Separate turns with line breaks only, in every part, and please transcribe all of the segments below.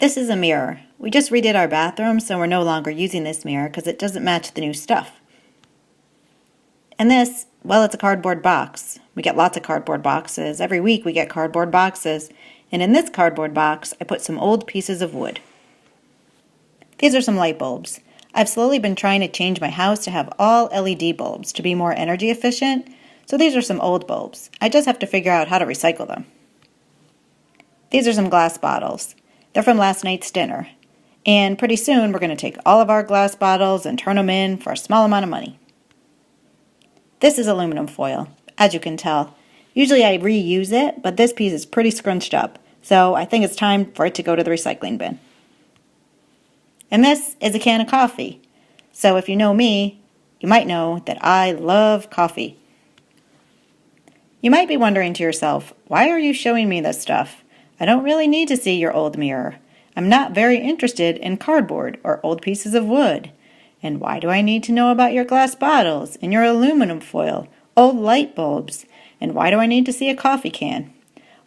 This is a mirror. We just redid our bathroom, so we're no longer using this mirror because it doesn't match the new stuff. And this, well, it's a cardboard box. We get lots of cardboard boxes. Every week we get cardboard boxes. And in this cardboard box, I put some old pieces of wood. These are some light bulbs. I've slowly been trying to change my house to have all LED bulbs to be more energy efficient, so these are some old bulbs. I just have to figure out how to recycle them. These are some glass bottles. They're from last night's dinner. And pretty soon we're going to take all of our glass bottles and turn them in for a small amount of money. This is aluminum foil, as you can tell. Usually I reuse it, but this piece is pretty scrunched up, so I think it's time for it to go to the recycling bin. And this is a can of coffee. So if you know me, you might know that I love coffee. You might be wondering to yourself, why are you showing me this stuff? I don't really need to see your old mirror. I'm not very interested in cardboard or old pieces of wood. And why do I need to know about your glass bottles and your aluminum foil, old light bulbs? And why do I need to see a coffee can?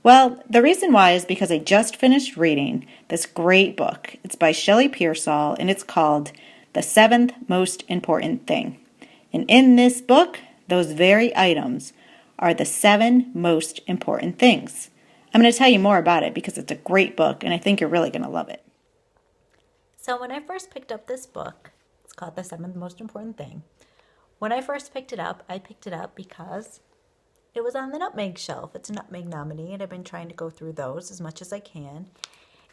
Well, the reason why is because I just finished reading this great book. It's by Shelley Pearsall, and it's called The Seventh Most Important Thing. And in this book, those very items are the 7 most important things. I'm going to tell you more about it because it's a great book, and I think you're really going to love it.
So when I first picked up this book, it's called The Seventh Most Important Thing. When I first picked it up, I picked it up because it was on the nutmeg shelf. It's a nutmeg nominee, and I've been trying to go through those as much as I can.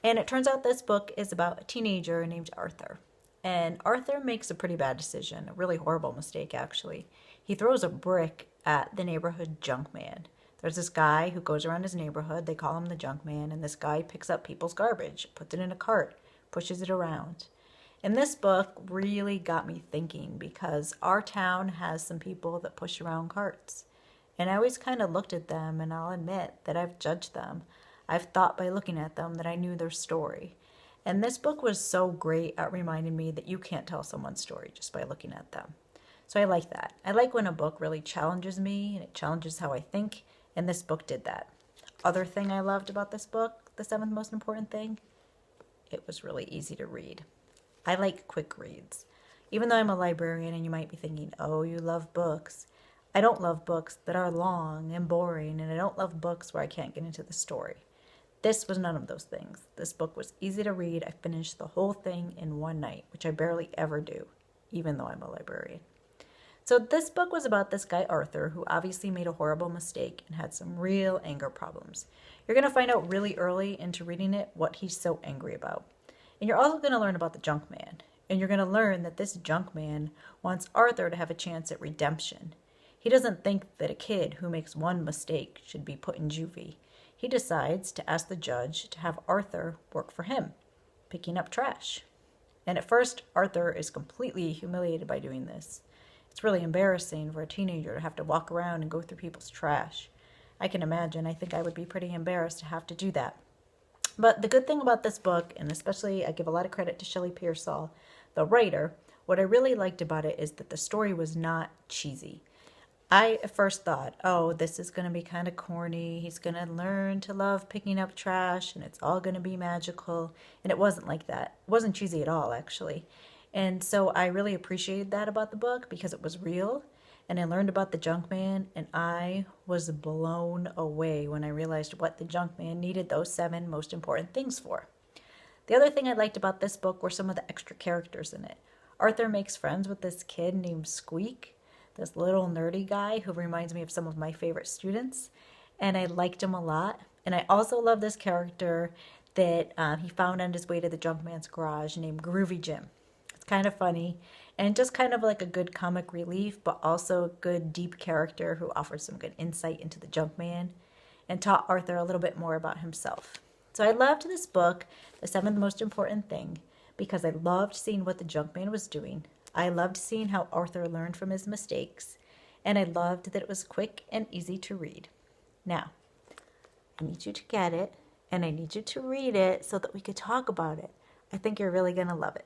And it turns out this book is about a teenager named Arthur. And Arthur makes a pretty bad decision, a really horrible mistake, actually. He throws a brick at the neighborhood junk man. There's this guy who goes around his neighborhood. They call him the junk man. And this guy picks up people's garbage, puts it in a cart, pushes it around. And this book really got me thinking because our town has some people that push around carts. And I always kind of looked at them, and I'll admit that I've judged them. I've thought by looking at them that I knew their story. And this book was so great at reminding me that you can't tell someone's story just by looking at them. So I like that. I like when a book really challenges me, and it challenges how I think, and this book did that. Other thing I loved about this book, The Seventh Most Important Thing, it was really easy to read. I like quick reads. Even though I'm a librarian and you might be thinking, oh, you love books, I don't love books that are long and boring, and I don't love books where I can't get into the story. This was none of those things. This book was easy to read. I finished the whole thing in one night, which I barely ever do, even though I'm a librarian. So this book was about this guy Arthur, who obviously made a horrible mistake and had some real anger problems. You're going to find out really early into reading it what he's so angry about. And you're also going to learn about the junk man. And you're going to learn that this junk man wants Arthur to have a chance at redemption. He doesn't think that a kid who makes one mistake should be put in juvie. He decides to ask the judge to have Arthur work for him, picking up trash. And at first, Arthur is completely humiliated by doing this. It's really embarrassing for a teenager to have to walk around and go through people's trash. I can imagine. I think I would be pretty embarrassed to have to do that. But the good thing about this book, and especially I give a lot of credit to Shelley Pearsall, the writer, what I really liked about it is that the story was not cheesy. I at first thought, oh, this is going to be kind of corny. He's going to learn to love picking up trash, and it's all going to be magical. And it wasn't like that. It wasn't cheesy at all, actually. And so I really appreciated that about the book because it was real. And I learned about the junk man, and I was blown away when I realized what the junk man needed those 7 most important things for. The other thing I liked about this book were some of the extra characters in it. Arthur makes friends with this kid named Squeak, this little nerdy guy who reminds me of some of my favorite students, and I liked him a lot. And I also love this character that he found on his way to the junk man's garage named Groovy Jim. It's kind of funny and just kind of like a good comic relief, but also a good deep character who offers some good insight into the junk man and taught Arthur a little bit more about himself. So I loved this book, The Seventh Most Important Thing, because I loved seeing what the junk man was doing. I loved seeing how Arthur learned from his mistakes, and I loved that it was quick and easy to read. Now, I need you to get it, and I need you to read it so that we could talk about it. I think you're really going to love it.